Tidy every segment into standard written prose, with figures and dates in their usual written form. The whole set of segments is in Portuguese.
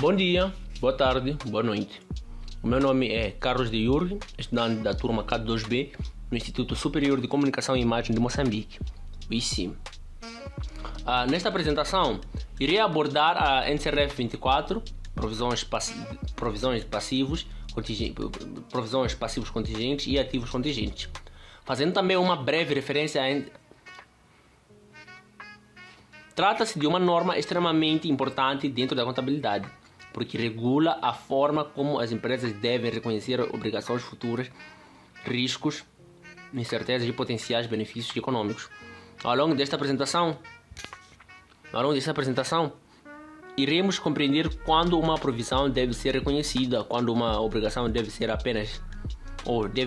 Bom dia, boa tarde, boa noite. O meu nome é Carlos de Jurg, estudante da turma K2B no Instituto Superior de Comunicação e Imagem de Moçambique, o ICIM. Nesta apresentação, irei abordar a NCRF 24, provisões passivos contingentes e ativos contingentes, fazendo também uma breve referência a... Trata-se de uma norma extremamente importante dentro da contabilidade, porque regula a forma como as empresas devem reconhecer obrigações futuras, riscos, incertezas e potenciais benefícios econômicos. Ao longo desta apresentação, iremos compreender quando uma provisão deve ser reconhecida, quando uma obrigação deve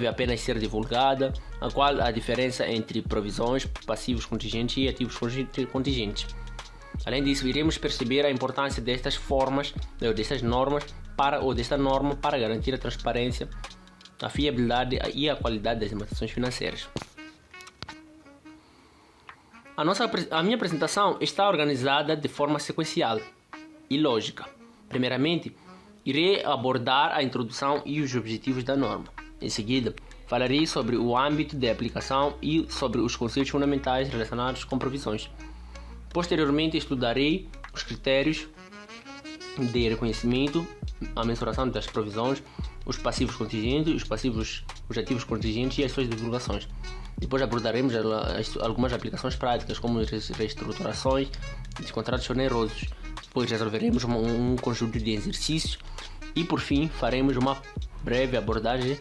apenas ser divulgada, qual a diferença entre provisões, passivos contingentes e ativos contingentes. Além disso, iremos perceber a importância desta norma para garantir a transparência, a fiabilidade e a qualidade das demonstrações financeiras. A minha apresentação está organizada de forma sequencial e lógica. Primeiramente, irei abordar a introdução e os objetivos da norma. Em seguida, falarei sobre o âmbito de aplicação e sobre os conceitos fundamentais relacionados com provisões. Posteriormente, estudarei os critérios de reconhecimento, a mensuração das provisões, os passivos contingentes, os ativos contingentes e as suas divulgações. Depois abordaremos algumas aplicações práticas, como reestruturações de contratos onerosos. Depois resolveremos um conjunto de exercícios e, por fim, faremos uma breve abordagem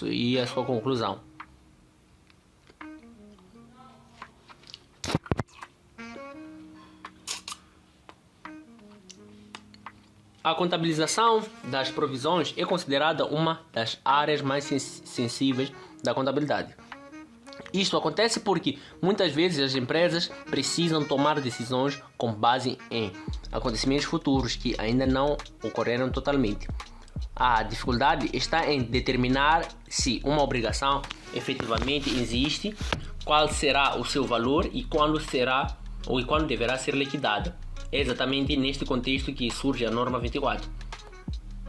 e a sua conclusão. A contabilização das provisões é considerada uma das áreas mais sensíveis da contabilidade. Isto acontece porque muitas vezes as empresas precisam tomar decisões com base em acontecimentos futuros que ainda não ocorreram totalmente. A dificuldade está em determinar se uma obrigação efetivamente existe, qual será o seu valor e quando deverá ser liquidada. É exatamente neste contexto que surge a norma 24.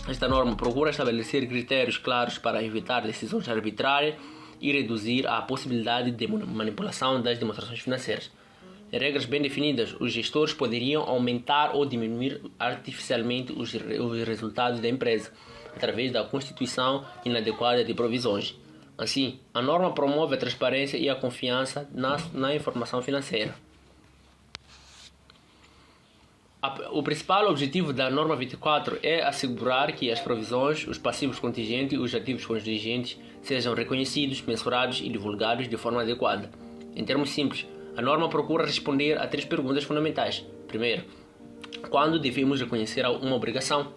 Esta norma procura estabelecer critérios claros para evitar decisões arbitrárias e reduzir a possibilidade de manipulação das demonstrações financeiras. Em regras bem definidas, os gestores poderiam aumentar ou diminuir artificialmente os resultados da empresa, através da constituição inadequada de provisões. Assim, a norma promove a transparência e a confiança na informação financeira. O principal objetivo da norma 24 é assegurar que as provisões, os passivos contingentes e os ativos contingentes sejam reconhecidos, mensurados e divulgados de forma adequada. Em termos simples, a norma procura responder a 3 perguntas fundamentais. Primeiro, quando devemos reconhecer uma obrigação?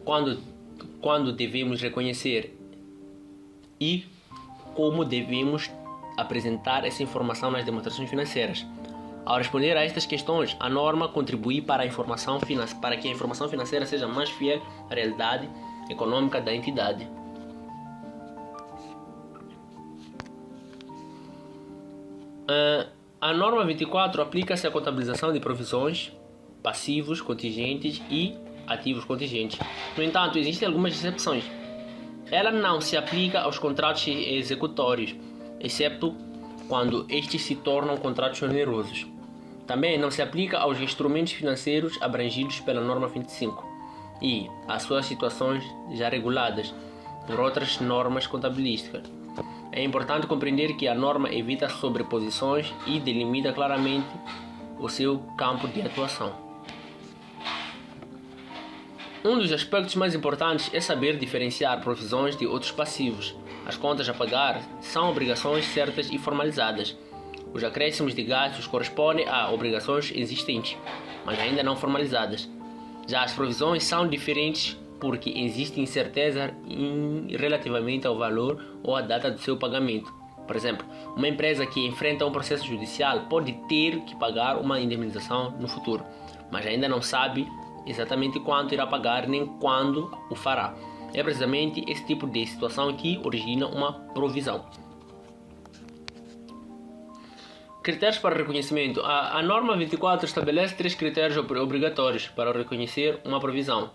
Quando devemos reconhecer e como devemos apresentar essa informação nas demonstrações financeiras? Ao responder a estas questões, a norma contribui para que a informação financeira seja mais fiel à realidade econômica da entidade. A norma 24 aplica-se à contabilização de provisões, passivos contingentes e ativos contingentes. No entanto, existem algumas exceções. Ela não se aplica aos contratos executórios, exceto quando estes se tornam contratos onerosos. Também não se aplica aos instrumentos financeiros abrangidos pela norma 25 e às suas situações já reguladas por outras normas contabilísticas. É importante compreender que a norma evita sobreposições e delimita claramente o seu campo de atuação. Um dos aspectos mais importantes é saber diferenciar provisões de outros passivos. As contas a pagar são obrigações certas e formalizadas. Os acréscimos de gastos correspondem a obrigações existentes, mas ainda não formalizadas. Já as provisões são diferentes porque existe incerteza relativamente ao valor ou à data do seu pagamento. Por exemplo, uma empresa que enfrenta um processo judicial pode ter que pagar uma indemnização no futuro, mas ainda não sabe exatamente quanto irá pagar nem quando o fará. É precisamente esse tipo de situação que origina uma provisão. Critérios para reconhecimento. A norma 24 estabelece 3 critérios obrigatórios para reconhecer uma provisão.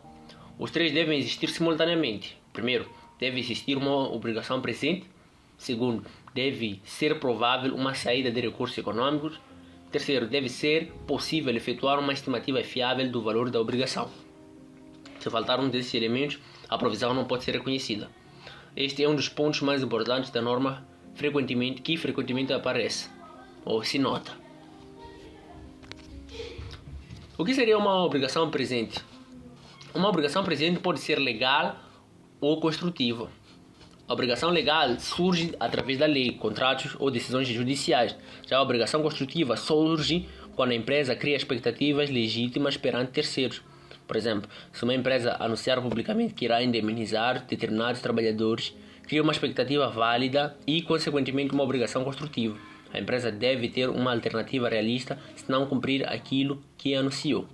Os 3 devem existir simultaneamente. Primeiro, deve existir uma obrigação presente. Segundo, deve ser provável uma saída de recursos econômicos. Terceiro, deve ser possível efetuar uma estimativa fiável do valor da obrigação. Se faltar um desses elementos, a provisão não pode ser reconhecida. Este é um dos pontos mais importantes da norma que frequentemente aparece ou se nota. O que seria uma obrigação presente? Uma obrigação presente pode ser legal ou construtiva. A obrigação legal surge através da lei, contratos ou decisões judiciais. Já a obrigação construtiva surge quando a empresa cria expectativas legítimas perante terceiros. Por exemplo, se uma empresa anunciar publicamente que irá indemnizar determinados trabalhadores, cria uma expectativa válida e, consequentemente, uma obrigação construtiva. A empresa deve ter uma alternativa realista se não cumprir aquilo que anunciou.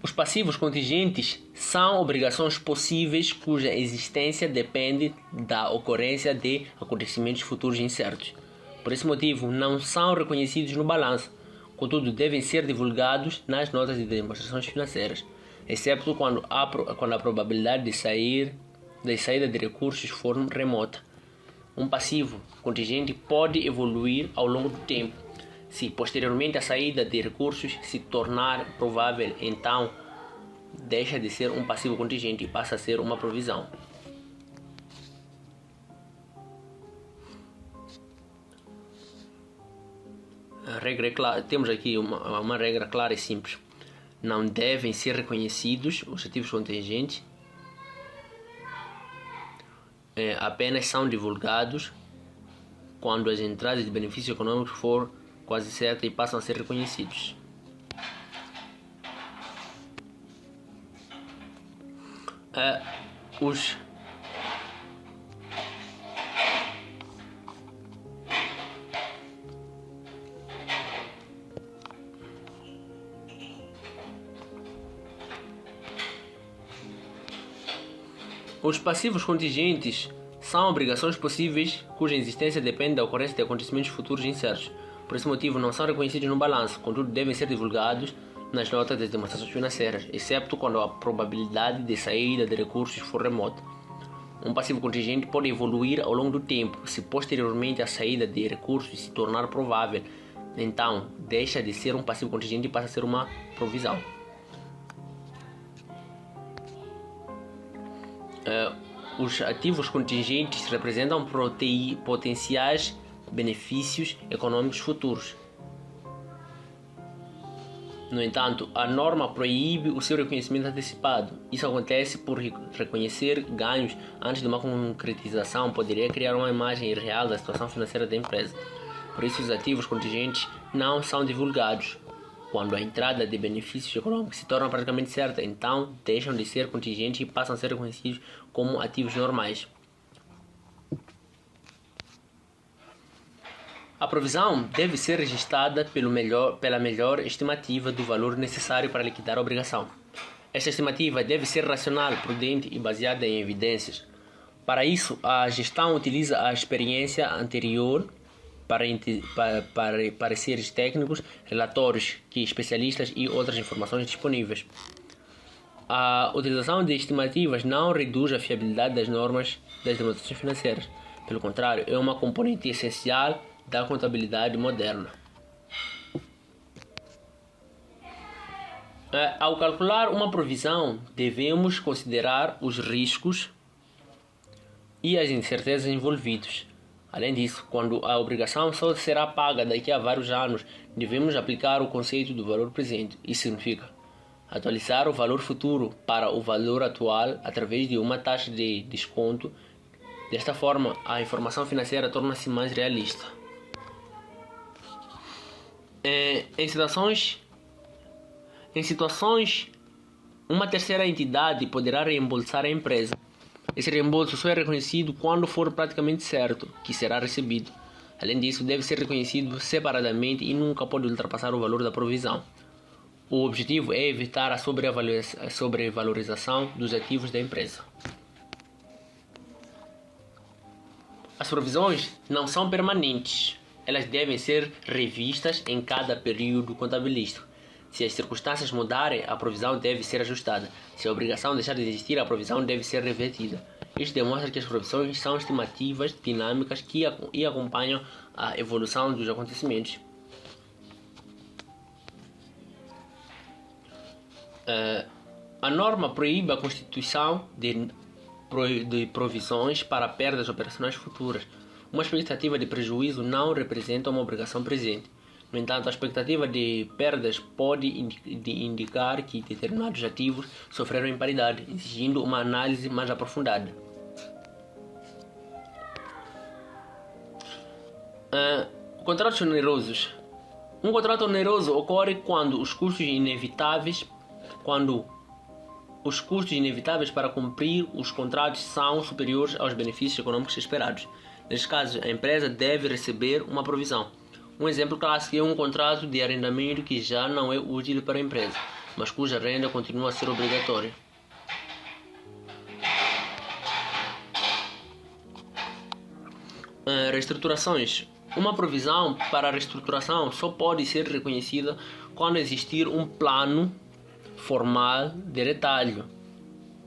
Os passivos contingentes são obrigações possíveis cuja existência depende da ocorrência de acontecimentos futuros incertos. Por esse motivo, não são reconhecidos no balanço, contudo devem ser divulgados nas notas de demonstrações financeiras, exceto quando a probabilidade de saída de recursos for remota. Um passivo contingente pode evoluir ao longo do tempo. Se posteriormente a saída de recursos se tornar provável, então deixa de ser um passivo contingente e passa a ser uma provisão. A regra é clara. Temos aqui uma regra clara e simples. Não devem ser reconhecidos os ativos contingentes. Apenas são divulgados quando as entradas de benefícios econômicos for quase certas e passam a ser reconhecidos. Os passivos contingentes são obrigações possíveis cuja existência depende da ocorrência de acontecimentos futuros incertos. Por esse motivo, não são reconhecidos no balanço, contudo devem ser divulgados nas notas das demonstrações financeiras, exceto quando a probabilidade de saída de recursos for remota. Um passivo contingente pode evoluir ao longo do tempo, se posteriormente a saída de recursos se tornar provável, então deixa de ser um passivo contingente e passa a ser uma provisão. Os ativos contingentes representam potenciais benefícios econômicos futuros. No entanto, a norma proíbe o seu reconhecimento antecipado. Isso acontece por reconhecer ganhos antes de uma concretização poderia criar uma imagem irreal da situação financeira da empresa. Por isso, os ativos contingentes não são divulgados. Quando a entrada de benefícios econômicos se torna praticamente certa, então deixam de ser contingentes e passam a ser reconhecidos como ativos normais. A provisão deve ser registrada pela melhor estimativa do valor necessário para liquidar a obrigação. Esta estimativa deve ser racional, prudente e baseada em evidências. Para isso, a gestão utiliza a experiência anterior para pareceres técnicos, relatórios que especialistas e outras informações disponíveis. A utilização de estimativas não reduz a fiabilidade das normas das demonstrações financeiras. Pelo contrário, é uma componente essencial da contabilidade moderna. Ao calcular uma provisão, devemos considerar os riscos e as incertezas envolvidos. Além disso, quando a obrigação só será paga daqui a vários anos, devemos aplicar o conceito do valor presente. Isso significa atualizar o valor futuro para o valor atual através de uma taxa de desconto. Desta forma, a informação financeira torna-se mais realista. Em situações, uma terceira entidade poderá reembolsar a empresa. Esse reembolso só é reconhecido quando for praticamente certo que será recebido. Além disso, deve ser reconhecido separadamente e nunca pode ultrapassar o valor da provisão. O objetivo é evitar a sobrevalorização dos ativos da empresa. As provisões não são permanentes. Elas devem ser revistas em cada período contabilístico. Se as circunstâncias mudarem, a provisão deve ser ajustada. Se a obrigação deixar de existir, a provisão deve ser revertida. Isto demonstra que as provisões são estimativas dinâmicas que acompanham a evolução dos acontecimentos. A norma proíbe a constituição de provisões para perdas operacionais futuras. Uma expectativa de prejuízo não representa uma obrigação presente. No entanto, a expectativa de perdas pode indicar que determinados ativos sofreram imparidade, exigindo uma análise mais aprofundada. Contratos onerosos. Um contrato oneroso ocorre quando os custos inevitáveis para cumprir os contratos são superiores aos benefícios econômicos esperados. Neste caso, a empresa deve receber uma provisão. Um exemplo clássico é um contrato de arrendamento que já não é útil para a empresa, mas cuja renda continua a ser obrigatória. Reestruturações. Uma provisão para a reestruturação só pode ser reconhecida quando existir um plano formal de detalhe,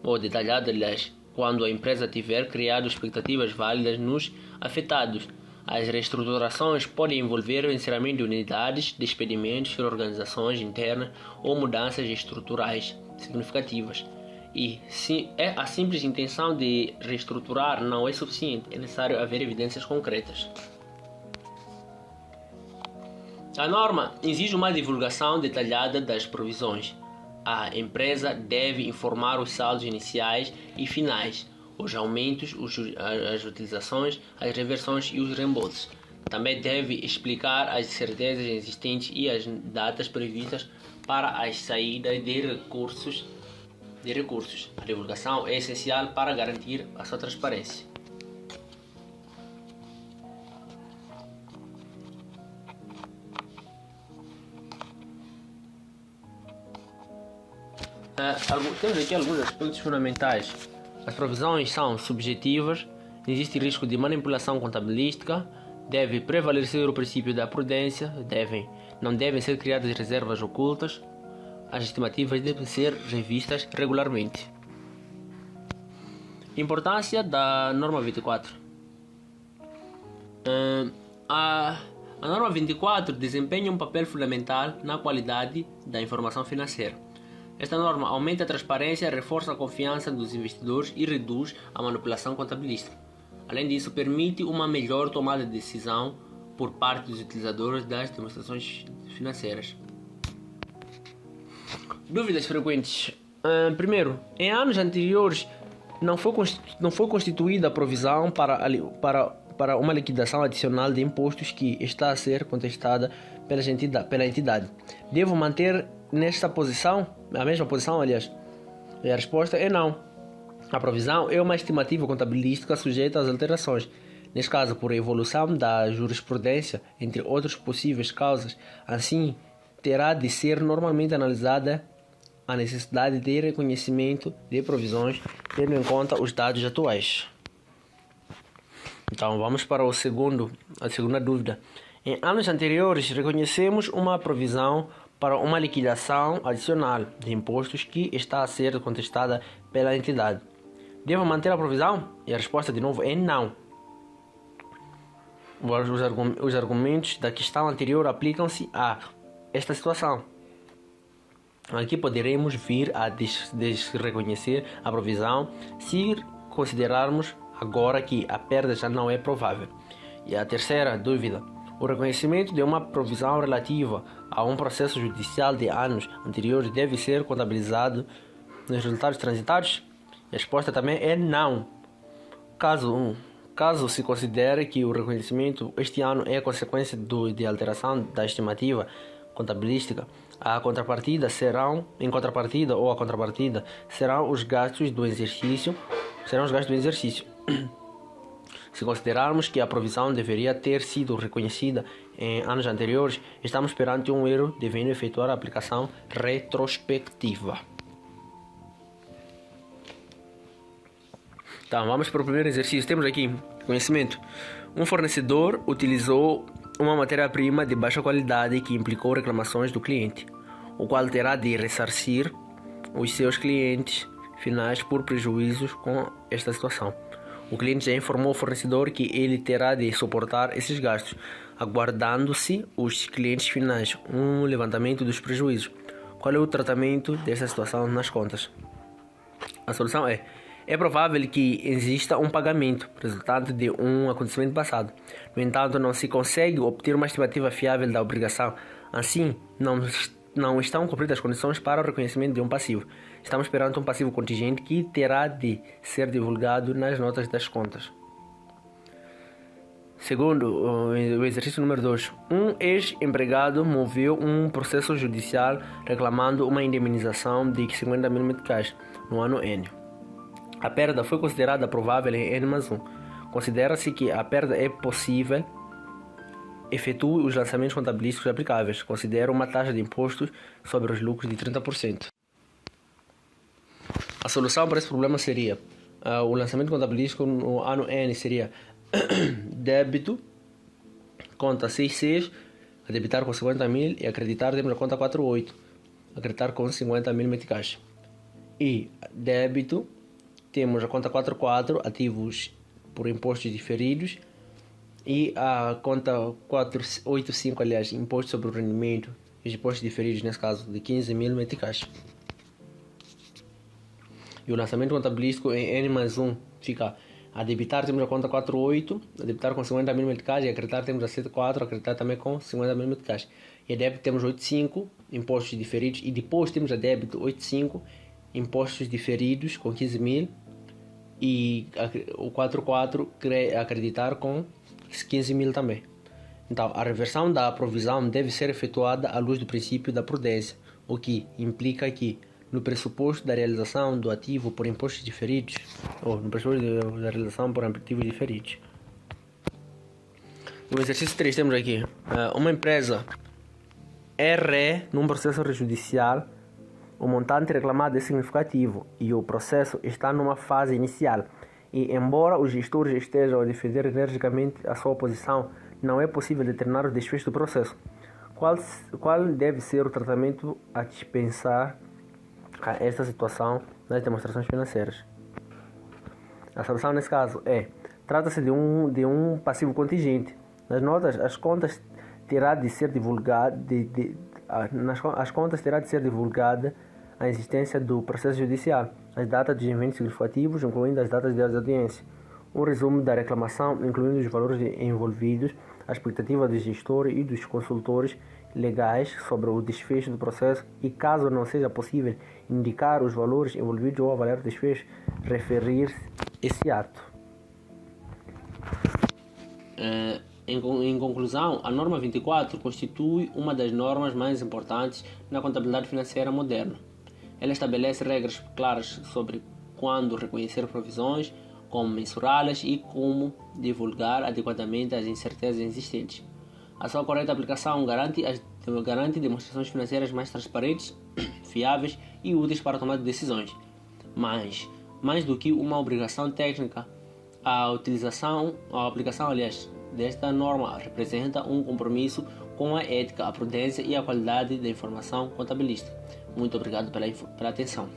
ou detalhado, aliás, quando a empresa tiver criado expectativas válidas nos afetados. As reestruturações podem envolver o encerramento de unidades, despedimentos, reorganizações internas ou mudanças estruturais significativas. E se a simples intenção de reestruturar não é suficiente, é necessário haver evidências concretas. A norma exige uma divulgação detalhada das provisões. A empresa deve informar os saldos iniciais e finais, os aumentos, as utilizações, as reversões e os reembolsos. Também deve explicar as certezas existentes e as datas previstas para as saídas de recursos. A divulgação é essencial para garantir a sua transparência. Temos aqui alguns aspectos fundamentais. As provisões são subjetivas, existe risco de manipulação contabilística, deve prevalecer o princípio da prudência, não devem ser criadas reservas ocultas, as estimativas devem ser revistas regularmente. Importância da norma 24. A norma 24 desempenha um papel fundamental na qualidade da informação financeira. Esta norma aumenta a transparência, reforça a confiança dos investidores e reduz a manipulação contabilística. Além disso, permite uma melhor tomada de decisão por parte dos utilizadores das demonstrações financeiras. Dúvidas frequentes. Primeiro, em anos anteriores não foi constituída a provisão para uma liquidação adicional de impostos que está a ser contestada pela entidade. Devo manter nesta posição, a mesma posição, aliás? E a resposta é não. A provisão é uma estimativa contabilística sujeita às alterações. Neste caso, por evolução da jurisprudência, entre outras possíveis causas, assim terá de ser normalmente analisada a necessidade de reconhecimento de provisões, tendo em conta os dados atuais. Então, vamos para a segunda dúvida. Em anos anteriores, reconhecemos uma provisão para uma liquidação adicional de impostos que está a ser contestada pela entidade. Devo manter a provisão? E a resposta, de novo, é não. Os argumentos da questão anterior aplicam-se a esta situação. Aqui poderemos vir a desreconhecer a provisão se considerarmos agora que a perda já não é provável. E a terceira dúvida. O reconhecimento de uma provisão relativa a um processo judicial de anos anteriores deve ser contabilizado nos resultados transitários? A resposta também é não. Caso se considere que o reconhecimento este ano é consequência de alteração da estimativa contabilística, a contrapartida serão os gastos do exercício. Se considerarmos que a provisão deveria ter sido reconhecida em anos anteriores, estamos perante um erro, devendo efetuar a aplicação retrospectiva. Então, vamos para o primeiro exercício. Temos aqui Conhecimento. Um fornecedor utilizou uma matéria-prima de baixa qualidade que implicou reclamações do cliente, o qual terá de ressarcir os seus clientes finais por prejuízos com esta situação. O cliente já informou o fornecedor que ele terá de suportar esses gastos, aguardando-se os clientes finais um levantamento dos prejuízos. Qual é o tratamento dessa situação nas contas? A solução é provável que exista um pagamento resultante de um acontecimento passado. No entanto, não se consegue obter uma estimativa fiável da obrigação. Assim, não estão cumpridas as condições para o reconhecimento de um passivo. Estamos perante um passivo contingente que terá de ser divulgado nas notas das contas. Segundo o exercício número 2, um ex-empregado moveu um processo judicial reclamando uma indemnização de 50 mil meticais no ano N. A perda foi considerada provável em N+1. Considera-se que a perda é possível. Efetue os lançamentos contabilísticos aplicáveis. Considera uma taxa de impostos sobre os lucros de 30%. A solução para esse problema seria o lançamento contabilístico no ano N seria débito, conta 66, a debitar com 50 mil e acreditar temos a conta 48, acreditar com 50 mil meticais. E débito, temos a conta 44, ativos por impostos diferidos, e a conta 485, aliás, imposto sobre o rendimento e impostos diferidos, nesse caso, de 15 mil meticais. E o lançamento contabilístico em N+1 fica a debitar temos a conta 48, a debitar com 50 mil meticais, e a acreditar temos a 74, a acreditar também com 50 mil meticais. E a débito temos 85, impostos diferidos, e depois temos a débito 85, impostos diferidos com 15 mil, e o 44 acreditar com 15 mil também. Então, a reversão da provisão deve ser efetuada à luz do princípio da prudência, o que implica que, no pressuposto da realização do ativo por impostos diferidos, ou no pressuposto da realização por ativos diferidos. No exercício 3 temos aqui, uma empresa erre num processo judicial, o montante reclamado é significativo e o processo está numa fase inicial. E, embora os gestores estejam a defender energicamente a sua posição, não é possível determinar o desfecho do processo. Qual deve ser o tratamento a dispensar a esta situação nas demonstrações financeiras? A solução nesse caso trata-se de um passivo contingente. Nas notas, as contas terá de ser divulgada, as contas terá de ser divulgada a existência do processo judicial, as datas dos eventos significativos, incluindo as datas das audiências, um resumo da reclamação, incluindo os valores envolvidos, a expectativa do gestor e dos consultores legais sobre o desfecho do processo e, caso não seja possível indicar os valores envolvidos ou avaliar o desfecho, referir esse ato. Em conclusão, a norma 24 constitui uma das normas mais importantes na contabilidade financeira moderna. Ela estabelece regras claras sobre quando reconhecer provisões, como mensurá-las e como divulgar adequadamente as incertezas existentes. A sua correta aplicação garante demonstrações financeiras mais transparentes, fiáveis e úteis para tomar decisões. Mas, mais do que uma obrigação técnica, a aplicação desta norma representa um compromisso com a ética, a prudência e a qualidade da informação contabilística. Muito obrigado pela atenção.